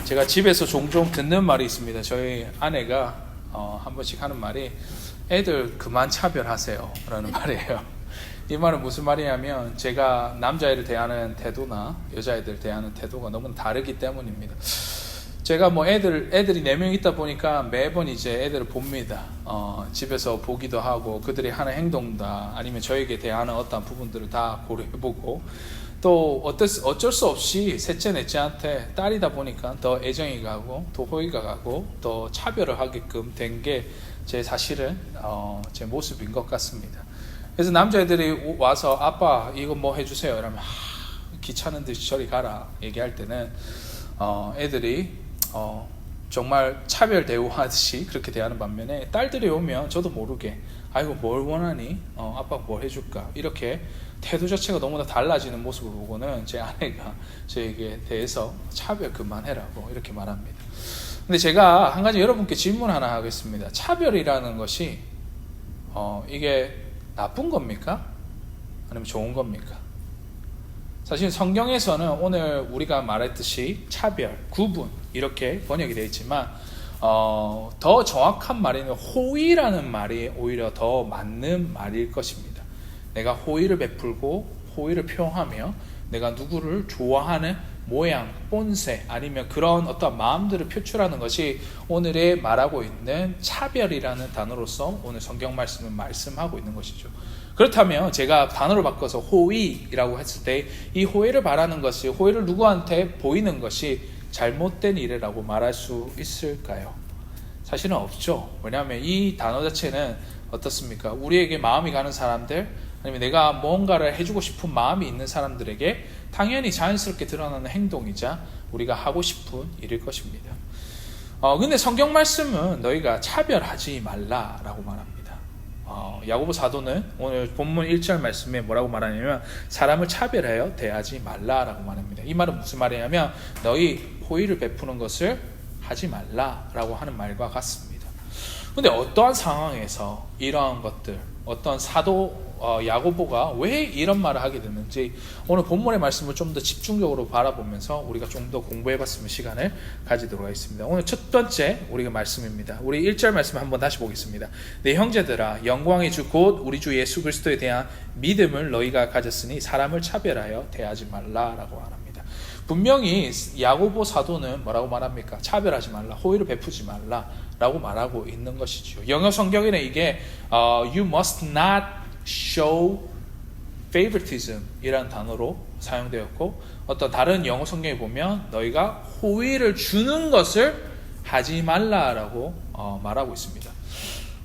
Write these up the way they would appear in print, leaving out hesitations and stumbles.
제가 집에서 종종 듣는 말이 있습니다. 저희 아내가 한 번씩 하는 말이 애들 그만 차별하세요 라는 말이에요. 이 말은 무슨 말이냐면 제가 남자애를 대하는 태도나 여자애들 대하는 태도가 너무 다르기 때문입니다. 제가 뭐 애들이 4명 있다 보니까 매번 이제 애들을 봅니다. 집에서 보기도 하고 그들이 하는 행동다 아니면 저에게 대하는 어떤 부분들을 다 고려해보고 또 어쩔 수 없이 셋째 넷째한테 딸이다 보니까 더 애정이 가고 더 호의가 가고 더 차별을 하게끔 된 게 제 사실은 제 모습인 것 같습니다. 그래서 남자애들이 와서 아빠 이거 뭐 해주세요 이러면 귀찮은 듯이 저리 가라 얘기할 때는 애들이 정말 차별 대우하듯이 그렇게 대하는 반면에 딸들이 오면 저도 모르게 아이고 뭘 원하니? 아빠가 뭘 해줄까? 이렇게 태도 자체가 너무나 달라지는 모습을 보고는 제 아내가 저에게 대해서 차별 그만해라고 이렇게 말합니다. 근데 제가 한 가지 여러분께 질문 하나 하겠습니다. 차별이라는 것이 이게 나쁜 겁니까? 아니면 좋은 겁니까? 사실 성경에서는 오늘 우리가 말했듯이 차별, 구분 이렇게 번역이 되어 있지만 더 정확한 말에는 호의라는 말이 오히려 더 맞는 말일 것입니다. 내가 호의를 베풀고 호의를 표하며 내가 누구를 좋아하는 모양, 본새 아니면 그런 어떤 마음들을 표출하는 것이 오늘의 말하고 있는 차별이라는 단어로서 오늘 성경 말씀을 말씀하고 있는 것이죠. 그렇다면 제가 단어를 바꿔서 호의라고 했을 때 이 호의를 바라는 것이 호의를 누구한테 보이는 것이 잘못된 일이라고 말할 수 있을까요? 사실은 없죠. 왜냐하면 이 단어 자체는 어떻습니까? 우리에게 마음이 가는 사람들 아니면 내가 뭔가를 해주고 싶은 마음이 있는 사람들에게 당연히 자연스럽게 드러나는 행동이자 우리가 하고 싶은 일일 것입니다. 근데 성경 말씀은 너희가 차별하지 말라라고 말합니다. 야고보 사도는 오늘 본문 1절 말씀에 뭐라고 말하냐면 사람을 차별하여 대하지 말라라고 말합니다. 이 말은 무슨 말이냐면 너희 호의를 베푸는 것을 하지 말라라고 하는 말과 같습니다. 근데 어떠한 상황에서 이러한 것들 어떤 사도 야고보가 왜 이런 말을 하게 됐는지 오늘 본문의 말씀을 좀 더 집중적으로 바라보면서 우리가 좀 더 공부해봤으면 시간을 가지도록 하겠습니다. 오늘 첫 번째 우리가 말씀입니다. 우리 1절 말씀 한번 다시 보겠습니다. 내 형제들아 영광의 주 곧 우리 주 예수 그리스도에 대한 믿음을 너희가 가졌으니 사람을 차별하여 대하지 말라라고 말합니다. 분명히 야고보 사도는 뭐라고 말합니까? 차별하지 말라, 호의를 베푸지 말라 라고 말하고 있는 것이죠. 영어 성경에는 이게 you must not show favoritism 이라는 단어로 사용되었고 어떤 다른 영어 성경에 보면 너희가 호의를 주는 것을 하지 말라라고 말하고 있습니다.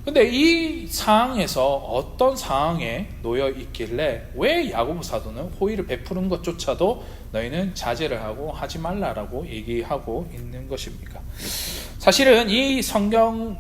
근데 이 상황에서 어떤 상황에 놓여 있길래 왜 야고보 사도는 호의를 베푸는 것조차도 너희는 자제를 하고 하지 말라라고 얘기하고 있는 것입니까? 사실은 이 성경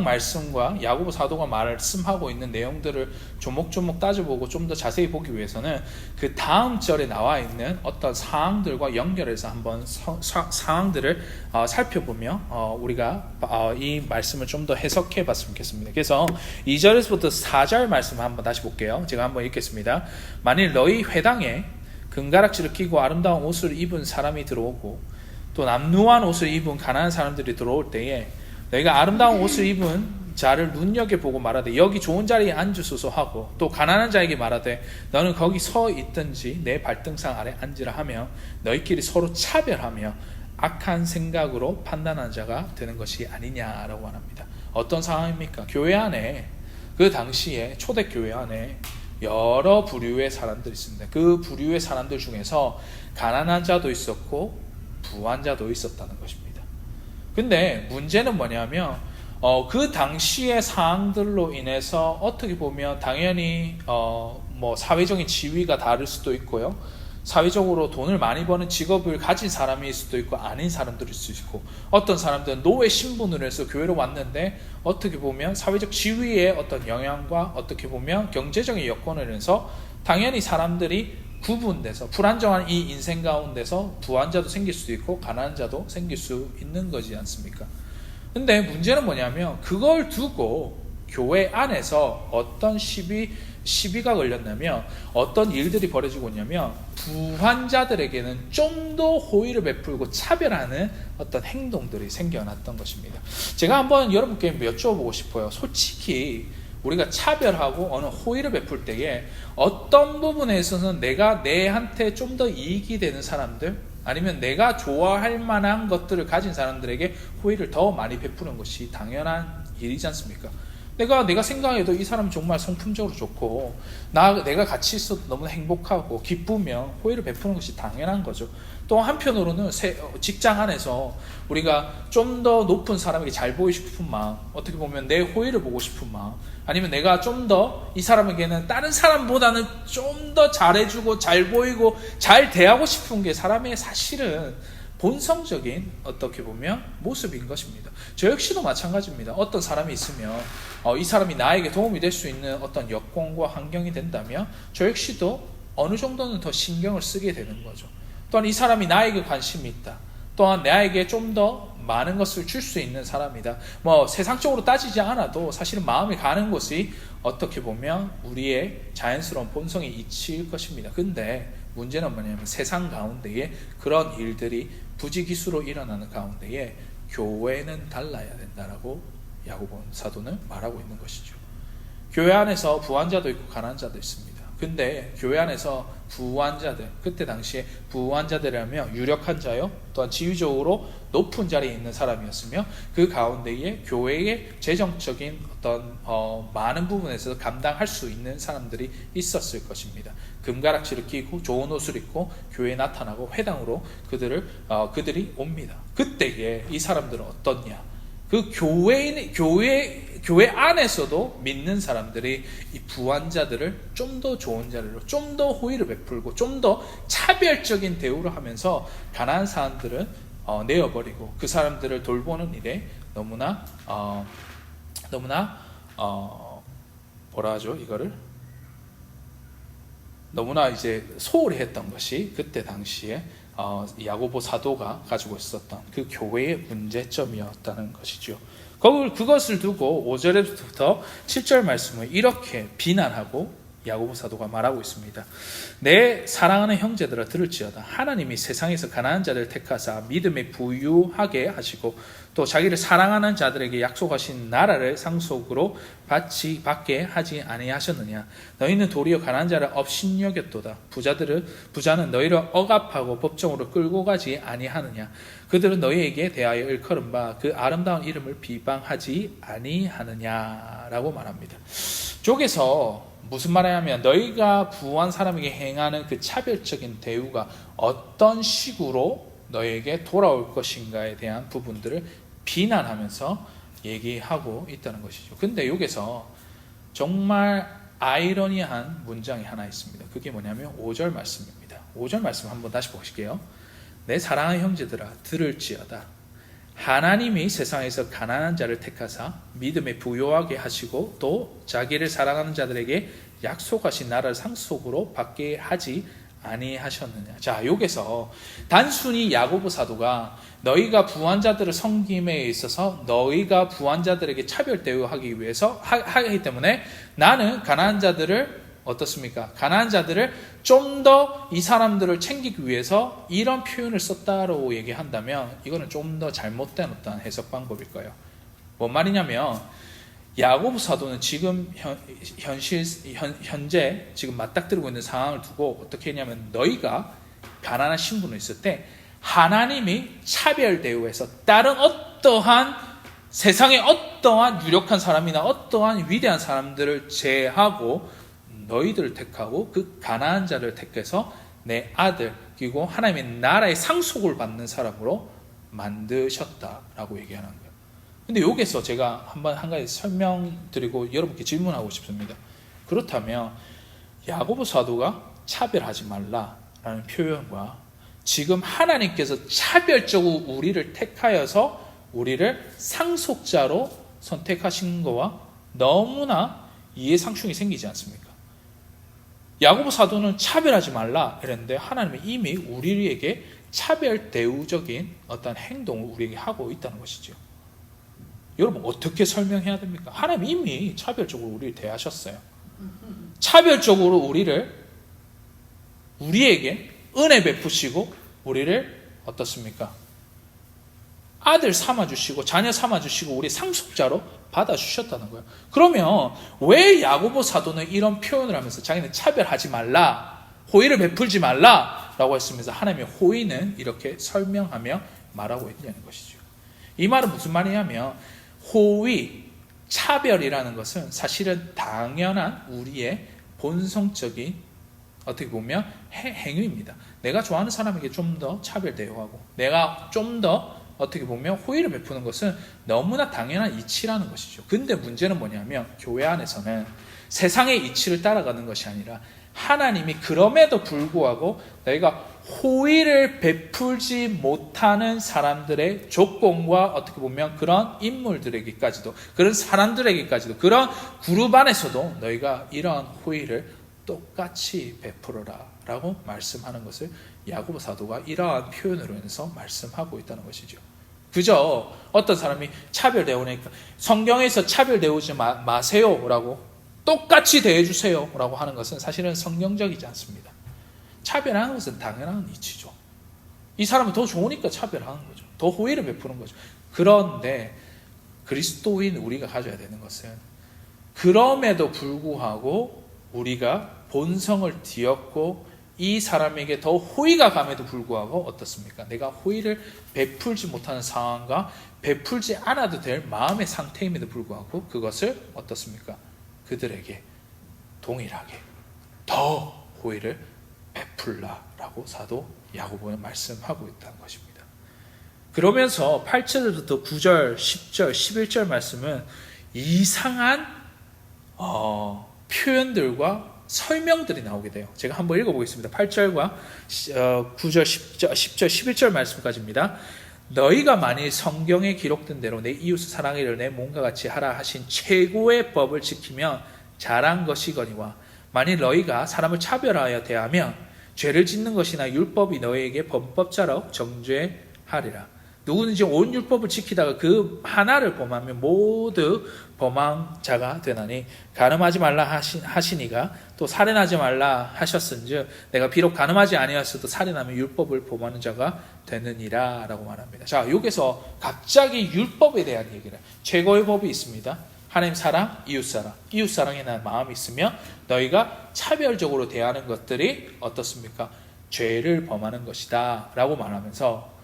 말씀과 야고보 사도가 말씀하고 있는 내용들을 조목조목 따져보고 좀 더 자세히 보기 위해서는 그 다음 절에 나와 있는 어떤 사항들과 연결해서 한번 상황들을 살펴보며 우리가 이 말씀을 좀 더 해석해 봤으면 좋겠습니다. 그래서 2절에서부터 4절 말씀 한번 다시 볼게요. 제가 한번 읽겠습니다. 만일 너희 회당에 금가락지를 끼고 아름다운 옷을 입은 사람이 들어오고 또 남루한 옷을 입은 가난한 사람들이 들어올 때에 너희가 아름다운 옷을 입은 자를 눈여겨보고 말하되 여기 좋은 자리에 앉으소서 하고 또 가난한 자에게 말하되 너는 거기 서 있든지 내 발등상 아래 앉으라 하며 너희끼리 서로 차별하며 악한 생각으로 판단하는 자가 되는 것이 아니냐라고 말합니다. 어떤 상황입니까? 교회 안에 그 당시에 초대교회 안에 여러 부류의 사람들이 있습니다. 그 부류의 사람들 중에서 가난한 자도 있었고 부한 자도 있었다는 것입니다. 근데 문제는 뭐냐면 그 당시의 상황들로 인해서 어떻게 보면 당연히 뭐 사회적인 지위가 다를 수도 있고요. 사회적으로 돈을 많이 버는 직업을 가진 사람일 수도 있고 아닌 사람들일 수 있고 어떤 사람들은 노예 신분으로 해서 교회로 왔는데 어떻게 보면 사회적 지위의 어떤 영향과 어떻게 보면 경제적인 여건을 해서 당연히 사람들이 구분돼서 불안정한 이 인생 가운데서 부한 자도 생길 수도 있고 가난한 자도 생길 수 있는 거지 않습니까? 근데 문제는 뭐냐면 그걸 두고 교회 안에서 어떤 시비 시비가 걸렸냐면 어떤 일들이 벌어지고 있냐면 부환자들에게는 좀 더 호의를 베풀고 차별하는 어떤 행동들이 생겨났던 것입니다. 제가 한번 여러분께 여쭤보고 싶어요. 솔직히 우리가 차별하고 어느 호의를 베풀 때에 어떤 부분에 있어서는 내가 내한테 좀 더 이익이 되는 사람들, 아니면 내가 좋아할 만한 것들을 가진 사람들에게 호의를 더 많이 베푸는 것이 당연한 일이지 않습니까? 내가 생각해도 이 사람은 정말 성품적으로 좋고 내가 같이 있어도 너무 행복하고 기쁘면 호의를 베푸는 것이 당연한 거죠. 또 한편으로는 직장 안에서 우리가 좀 더 높은 사람에게 잘 보이고 싶은 마음, 어떻게 보면 내 호의를 보고 싶은 마음, 아니면 내가 좀 더 이 사람에게는 다른 사람보다는 좀 더 잘해주고 잘 보이고 잘 대하고 싶은 게 사람의 사실은 본성적인 어떻게 보면 모습인 것입니다. 저 역시도 마찬가지입니다. 어떤 사람이 있으면 이 사람이 나에게 도움이 될 수 있는 어떤 여건과 환경이 된다면 저 역시도 어느 정도는 더 신경을 쓰게 되는 거죠. 또한 이 사람이 나에게 관심이 있다. 또한 나에게 좀 더 많은 것을 줄 수 있는 사람이다. 세상적으로 따지지 않아도 사실은 마음이 가는 곳이 어떻게 보면 우리의 자연스러운 본성의 이치일 것입니다. 근데 문제는 뭐냐면 세상 가운데에 그런 일들이 부지기수로 일어나는 가운데에 교회는 달라야 된다라고 야고보 사도는 말하고 있는 것이죠. 교회 안에서 부환자도 있고 가난한 자도 있습니다. 근데 교회 안에서 부환자들, 그때 당시에 부환자들이라면 유력한 자요, 또한 지위적으로 높은 자리에 있는 사람이었으며 그 가운데에 교회의 재정적인 어떤 많은 부분에서 감당할 수 있는 사람들이 있었을 것입니다. 금가락지를 끼고 좋은 옷을 입고 교회에 나타나고 회당으로 그들이 옵니다. 그때에 이 사람들은 어떻냐? 그 교회 안에서도 믿는 사람들이 이 부환자들을 좀 더 좋은 자리로, 좀 더 호의를 베풀고, 좀 더 차별적인 대우를 하면서 가난한 사람들은 내어버리고 그 사람들을 돌보는 일에 너무나 뭐라 하죠? 이거를 너무나 이제 소홀히 했던 것이 그때 당시에 야고보 사도가 가지고 있었던 그 교회의 문제점이었다는 것이죠. 그것을 두고 5절부터 7절 말씀을 이렇게 비난하고 야고보 사도가 말하고 있습니다. 내 사랑하는 형제들아 들을지어다. 하나님이 세상에서 가난한 자를 택하사 믿음에 부유하게 하시고 또 자기를 사랑하는 자들에게 약속하신 나라를 상속으로 받게 하지 아니하셨느냐. 너희는 도리어 가난한 자를 업신여겼도다. 부자는 너희를 억압하고 법정으로 끌고 가지 아니하느냐. 그들은 너희에게 대하여 일컬은 바 그 아름다운 이름을 비방하지 아니하느냐라고 말합니다. 쪽에서 무슨 말이냐면 너희가 부한 사람에게 행하는 그 차별적인 대우가 어떤 식으로 너희에게 돌아올 것인가에 대한 부분들을 비난하면서 얘기하고 있다는 것이죠. 근데 여기서 정말 아이러니한 문장이 하나 있습니다. 그게 뭐냐면 5절 말씀입니다. 5절 말씀 한번 다시 보실게요. 내 사랑하는 형제들아 들을지어다. 하나님이 세상에서 가난한 자를 택하사 믿음에 부요하게 하시고 또 자기를 사랑하는 자들에게 약속하신 나라를 상속으로 받게 하지 아니하셨느냐. 자, 여기서 단순히 야고보 사도가 너희가 부한 자들을 섬김에 있어서 너희가 부한 자들에게 차별 대우하기 위해서 하기 때문에 나는 가난한 자들을 어떻습니까? 가난한 자들을 좀 더 이 사람들을 챙기기 위해서 이런 표현을 썼다고 얘기한다면 이거는 좀 더 잘못된 어떤 해석 방법일 거예요. 뭔 말이냐면 야고보 사도는 지금 현재 지금 맞닥뜨리고 있는 상황을 두고 어떻게 했냐면 너희가 가난한 신분으로 있을 때 하나님이 차별 대우해서 다른 어떠한 세상의 어떠한 유력한 사람이나 어떠한 위대한 사람들을 제하고 너희들을 택하고 그 가난한 자를 택해서 내 아들 그리고 하나님의 나라의 상속을 받는 사람으로 만드셨다라고 얘기하는 거예요. 근데 여기서 제가 한 가지 설명드리고 여러분께 질문하고 싶습니다. 그렇다면 야고보 사도가 차별하지 말라라는 표현과 지금 하나님께서 차별적으로 우리를 택하여서 우리를 상속자로 선택하신 거와 너무나 이해상충이 생기지 않습니까? 야고보 사도는 차별하지 말라 이랬는데 하나님은 이미 우리에게 차별 대우적인 어떤 행동을 우리에게 하고 있다는 것이죠. 여러분 어떻게 설명해야 됩니까? 하나님 이미 차별적으로 우리를 대하셨어요. 차별적으로 우리에게 은혜 베푸시고 우리를 어떻습니까? 아들 삼아주시고 자녀 삼아주시고 우리 상속자로 받아주셨다는 거예요. 그러면 왜 야고보 사도는 이런 표현을 하면서 자기는 차별하지 말라, 호의를 베풀지 말라라고 했으면서 하나님의 호의는 이렇게 설명하며 말하고 있냐는 것이죠. 이 말은 무슨 말이냐면 호의, 차별이라는 것은 사실은 당연한 우리의 본성적인 어떻게 보면 행위입니다. 내가 좋아하는 사람에게 좀 더 차별 대우하고 내가 좀 더 어떻게 보면 호의를 베푸는 것은 너무나 당연한 이치라는 것이죠. 근데 문제는 뭐냐면 교회 안에서는 세상의 이치를 따라가는 것이 아니라 하나님이 그럼에도 불구하고 너희가 호의를 베풀지 못하는 사람들의 조건과 어떻게 보면 그런 인물들에게까지도 그런 사람들에게까지도 그런 그룹 안에서도 너희가 이러한 호의를 똑같이 베풀어라 라고 말씀하는 것을 야고보 사도가 이러한 표현으로 인해서 말씀하고 있다는 것이죠. 그저 어떤 사람이 차별 대우니까 성경에서 차별 대우지 마세요 라고 똑같이 대해주세요 라고 하는 것은 사실은 성경적이지 않습니다. 차별하는 것은 당연한 이치죠. 이 사람은 더 좋으니까 차별하는 거죠. 더 호의를 베푸는 거죠. 그런데 그리스도인 우리가 가져야 되는 것은 그럼에도 불구하고 우리가 본성을 뒤엎고 이 사람에게 더 호의가 감에도 불구하고 어떻습니까? 내가 호의를 베풀지 못하는 상황과 베풀지 않아도 될 마음의 상태임에도 불구하고 그것을 어떻습니까? 그들에게 동일하게 더 호의를 베풀라라고 사도 야고보는 말씀하고 있다는 것입니다. 그러면서 8절부터 9절, 10절, 11절 말씀은 이상한 표현들과 설명들이 나오게 돼요. 제가 한번 읽어보겠습니다. 8절과 9절, 10절, 11절 말씀까지입니다. 너희가 만일 성경에 기록된 대로 내 이웃을 사랑하기를 내 몸과 같이 하라 하신 최고의 법을 지키면 잘한 것이거니와 만일 너희가 사람을 차별하여 대하면 죄를 짓는 것이나 율법이 너희에게 범법자로 정죄하리라. 누구든지 온 율법을 지키다가 그 하나를 범하면 모두 범한 자가 되나니 간음하지 말라 하시니가 또 살인하지 말라 하셨은즉 내가 비록 간음하지 아니하였어도 살인하면 율법을 범하는 자가 되느니라 라고 말합니다. 자, 여기서 갑자기 율법에 대한 얘기를 최고의 법이 있습니다. 하나님 사랑, 이웃사랑. 이웃사랑에 대한 마음이 있으면 너희가 차별적으로 대하는 것들이 어떻습니까? 죄를 범하는 것이다 라고 말하면서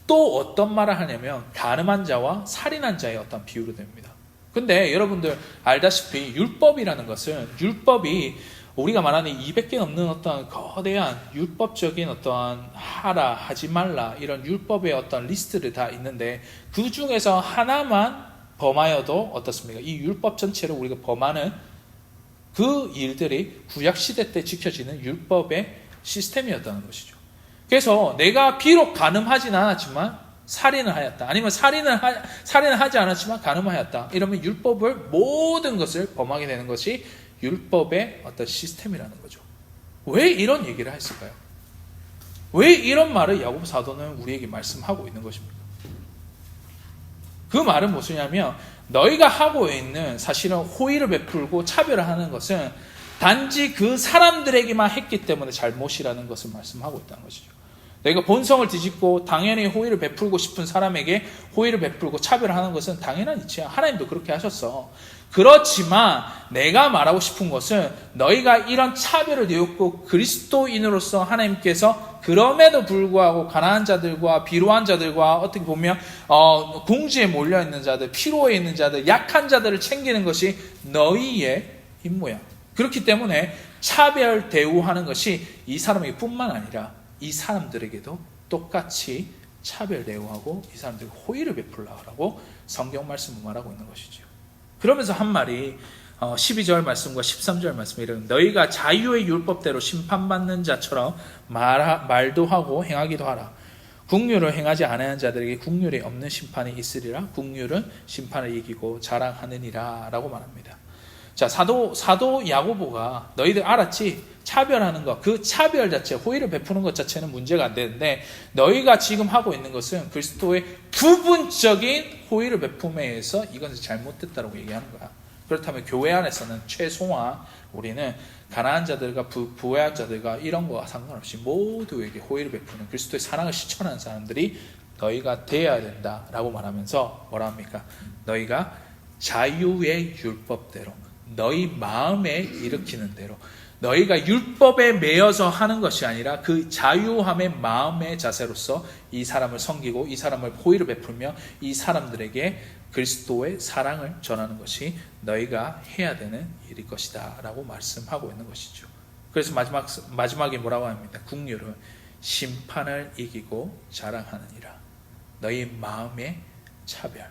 또 어떤 말을 하냐면 간음한 자와 살인한 자의 어떤 비유로 됩니다. 근데 여러분들 알다시피 율법이라는 것은 율법이 우리가 말하는 200개 넘는 어떤 거대한 율법적인 어떠한 하라 하지 말라 이런 율법의 어떤 리스트를 다 있는데 그 중에서 하나만 범하여도 어떻습니까? 이 율법 전체를 우리가 범하는 그 일들이 구약시대 때 지켜지는 율법의 시스템이었다는 것이죠. 그래서 내가 비록 간음하진 않았지만 살인을 하였다. 아니면 살인을 하지 않았지만 간음하였다. 이러면 율법을 모든 것을 범하게 되는 것이 율법의 어떤 시스템이라는 거죠. 왜 이런 얘기를 했을까요? 왜 이런 말을 야고보 사도는 우리에게 말씀하고 있는 것입니까? 그 말은 무엇이냐면 너희가 하고 있는 사실은 호의를 베풀고 차별을 하는 것은 단지 그 사람들에게만 했기 때문에 잘못이라는 것을 말씀하고 있다는 것이죠. 내가 본성을 뒤집고 당연히 호의를 베풀고 싶은 사람에게 호의를 베풀고 차별하는 것은 당연한 이치야. 하나님도 그렇게 하셨어. 그렇지만 내가 말하고 싶은 것은 너희가 이런 차별을 내었고 그리스도인으로서 하나님께서 그럼에도 불구하고 가난한 자들과 비루한 자들과 어떻게 보면 궁지에 몰려있는 자들, 피로에 있는 자들, 약한 자들을 챙기는 것이 너희의 임무야. 그렇기 때문에 차별 대우하는 것이 이 사람에게 뿐만 아니라 이 사람들에게도 똑같이 차별 대우하고 이 사람들에게 호의를 베풀라고 성경 말씀을 말하고 있는 것이죠. 그러면서 한 말이 12절 말씀과 13절 말씀에 이르는 너희가 자유의 율법대로 심판받는 자처럼 말도 하고 행하기도 하라. 국률을 행하지 않은 자들에게 국률이 없는 심판이 있으리라. 국률은 심판을 이기고 자랑하느니라 라고 말합니다. 자, 사도 야고보가 너희들 알았지? 차별하는 것, 그 차별 자체, 호의를 베푸는 것 자체는 문제가 안 되는데 너희가 지금 하고 있는 것은 그리스도의 부분적인 호의를 베품에 의해서 이것은 잘못됐다고 얘기하는 거야. 그렇다면 교회 안에서는 최소한 우리는 가난한 자들과 부유한 자들과 이런 거와 상관없이 모두에게 호의를 베푸는 그리스도의 사랑을 실천하는 사람들이 너희가 되어야 된다라고 말하면서 뭐라 합니까? 너희가 자유의 율법대로 너희 마음에 일으키는 대로 너희가 율법에 매여서 하는 것이 아니라 그 자유함의 마음의 자세로서 이 사람을 섬기고 이 사람을 호의를 베풀며 이 사람들에게 그리스도의 사랑을 전하는 것이 너희가 해야 되는 일일 것이다 라고 말씀하고 있는 것이죠. 그래서 마지막에 뭐라고 합니다? 국률은 심판을 이기고 자랑하느니라. 너희 마음의 차별,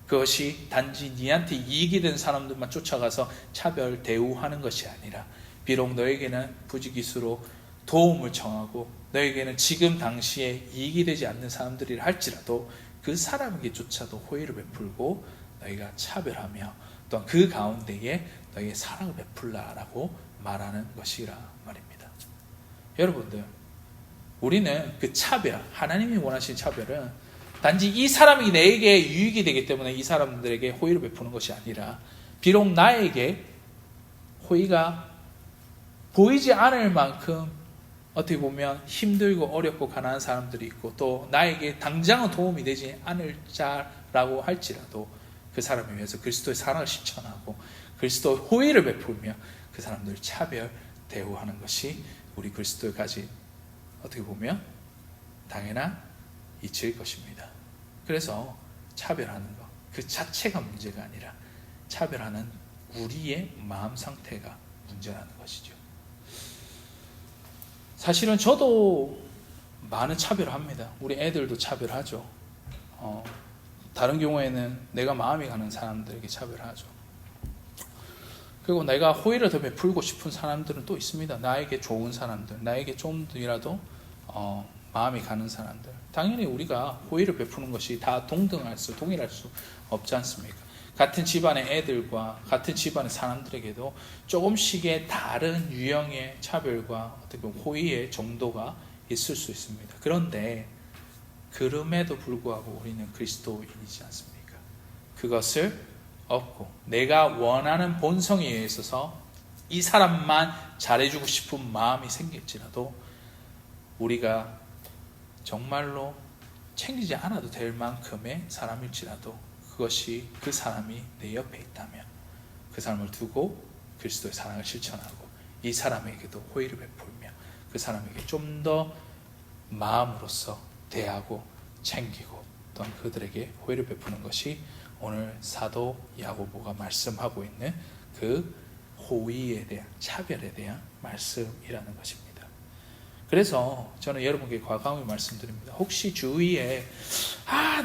그것이 단지 니한테 이익이 된 사람들만 쫓아가서 차별 대우하는 것이 아니라 비록 너에게는 부지기수로 도움을 청하고 너에게는 지금 당시에 이익이 되지 않는 사람들이라 할지라도 그 사람에게조차도 호의를 베풀고 너희가 차별하며 또한 그 가운데에 너희의 사랑을 베풀라라고 말하는 것이라 말입니다. 여러분들, 우리는 그 차별, 하나님이 원하시는 차별은 단지 이 사람이 내게 유익이 되기 때문에 이 사람들에게 호의를 베푸는 것이 아니라 비록 나에게 호의가 보이지 않을 만큼 어떻게 보면 힘들고 어렵고 가난한 사람들이 있고 또 나에게 당장은 도움이 되지 않을 자라고 할지라도 그 사람을 위해서 그리스도의 사랑을 실천하고 그리스도의 호의를 베풀며 그 사람들을 차별 대우하는 것이 우리 그리스도에 가진 어떻게 보면 당연한 이치일 것입니다. 그래서 차별하는 것, 그 자체가 문제가 아니라 차별하는 우리의 마음 상태가 문제라는 것이죠. 사실은 저도 많은 차별을 합니다. 우리 애들도 차별하죠. 다른 경우에는 내가 마음이 가는 사람들에게 차별하죠. 그리고 내가 호의를 더 베풀고 싶은 사람들은 또 있습니다. 나에게 좋은 사람들, 나에게 좀이라도 마음이 가는 사람들. 당연히 우리가 호의를 베푸는 것이 다 동일할 수 없지 않습니까? 같은 집안의 애들과 같은 집안의 사람들에게도 조금씩의 다른 유형의 차별과 어떻게 보면 호의의 정도가 있을 수 있습니다. 그런데 그럼에도 불구하고 우리는 그리스도인이지 않습니까? 그것을 얻고 내가 원하는 본성에 있어서 이 사람만 잘해주고 싶은 마음이 생길지라도 우리가 정말로 챙기지 않아도 될 만큼의 사람일지라도 그것이 그 사람이 내 옆에 있다면 그 사람을 두고 그리스도의 사랑을 실천하고 이 사람에게도 호의를 베풀며 그 사람에게 좀 더 마음으로서 대하고 챙기고 또한 그들에게 호의를 베푸는 것이 오늘 사도 야고보가 말씀하고 있는 그 호의에 대한 차별에 대한 말씀이라는 것입니다. 그래서 저는 여러분께 과감히 말씀드립니다. 혹시 주위에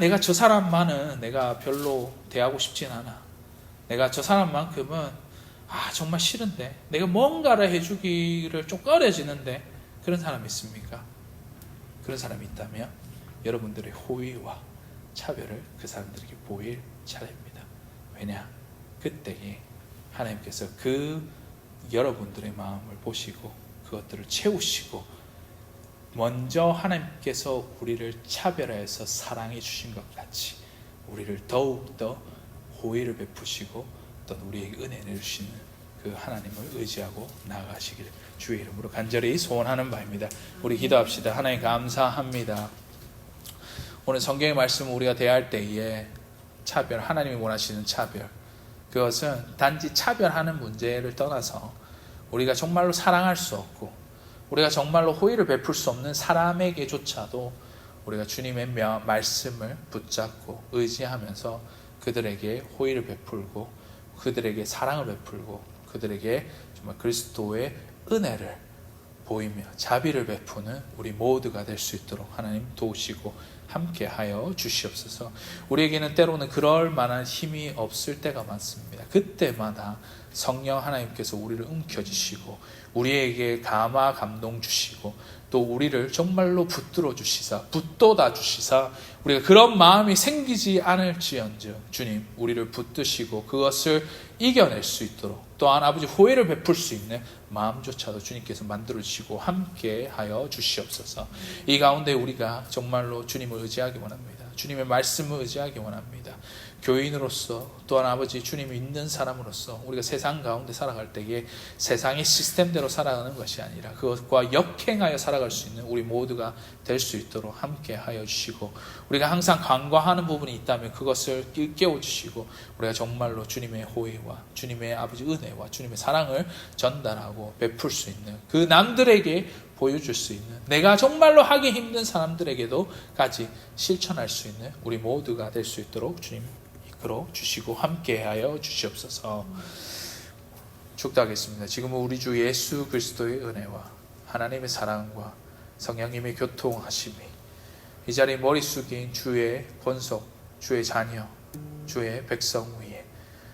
내가 저 사람만은 내가 별로 대하고 싶진 않아. 내가 저 사람만큼은 정말 싫은데 내가 뭔가를 해주기를 좀 꺼려지는데 그런 사람이 있습니까? 그런 사람이 있다면 여러분들의 호의와 차별을 그 사람들에게 보일 차례입니다. 왜냐? 그때에 하나님께서 그 여러분들의 마음을 보시고 그것들을 채우시고 먼저 하나님께서 우리를 차별하여서 사랑해 주신 것 같이 우리를 더욱더 호의를 베푸시고 또 우리에게 은혜를 주시는 그 하나님을 의지하고 나아가시기를 주의 이름으로 간절히 소원하는 바입니다. 우리 기도합시다. 하나님 감사합니다. 오늘 성경의 말씀을 우리가 대할 때에 차별, 하나님이 원하시는 차별, 그것은 단지 차별하는 문제를 떠나서 우리가 정말로 사랑할 수 없고 우리가 정말로 호의를 베풀 수 없는 사람에게조차도 우리가 주님의 말씀을 붙잡고 의지하면서 그들에게 호의를 베풀고 그들에게 사랑을 베풀고 그들에게 정말 그리스도의 은혜를 보이며 자비를 베푸는 우리 모두가 될 수 있도록 하나님 도우시고 함께하여 주시옵소서. 우리에게는 때로는 그럴 만한 힘이 없을 때가 많습니다. 그때마다 성령 하나님께서 우리를 움켜쥐시고 우리에게 감화 감동 주시고 또 우리를 정말로 붙들어 주시사 붙돋아 주시사 우리가 그런 마음이 생기지 않을지언정 주님 우리를 붙드시고 그것을 이겨낼 수 있도록 또한 아버지 호의를 베풀 수 있는 마음조차도 주님께서 만들어 주시고 함께하여 주시옵소서. 이 가운데 우리가 정말로 주님을 의지하기 원합니다. 주님의 말씀을 의지하기 원합니다. 교인으로서 또한 아버지 주님 믿는 사람으로서 우리가 세상 가운데 살아갈 때에 세상의 시스템대로 살아가는 것이 아니라 그것과 역행하여 살아갈 수 있는 우리 모두가 될 수 있도록 함께 하여 주시고, 우리가 항상 간과하는 부분이 있다면 그것을 일깨워 주시고, 우리가 정말로 주님의 호의와 주님의 아버지 은혜와 주님의 사랑을 전달하고 베풀 수 있는, 그 남들에게 보여줄 수 있는, 내가 정말로 하기 힘든 사람들에게도까지 실천할 수 있는 우리 모두가 될 수 있도록 주님 이끌어 주시고 함께하여 주시옵소서. 축도하겠습니다. 지금은 우리 주 예수 그리스도의 은혜와 하나님의 사랑과 성령님의 교통하심이 이 자리 머리 숙인 주의 본속, 주의 자녀, 주의 백성 위에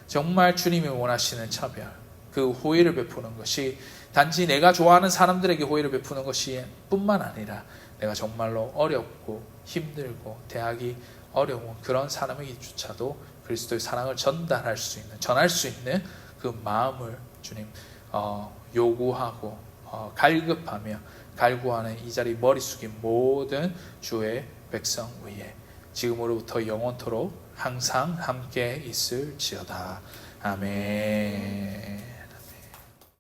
정말 주님이 원하시는 차별, 그 호의를 베푸는 것이 단지 내가 좋아하는 사람들에게 호의를 베푸는 것이 뿐만 아니라 내가 정말로 어렵고 힘들고 대하기 어려운 그런 사람에게조차도 그리스도의 사랑을 전할 수 있는 그 마음을 주님 요구하고 갈급하며 갈구하는 이 자리 머리 숙인 모든 주의 백성 위에 지금으로부터 영원토록 항상 함께 있을지어다. 아멘.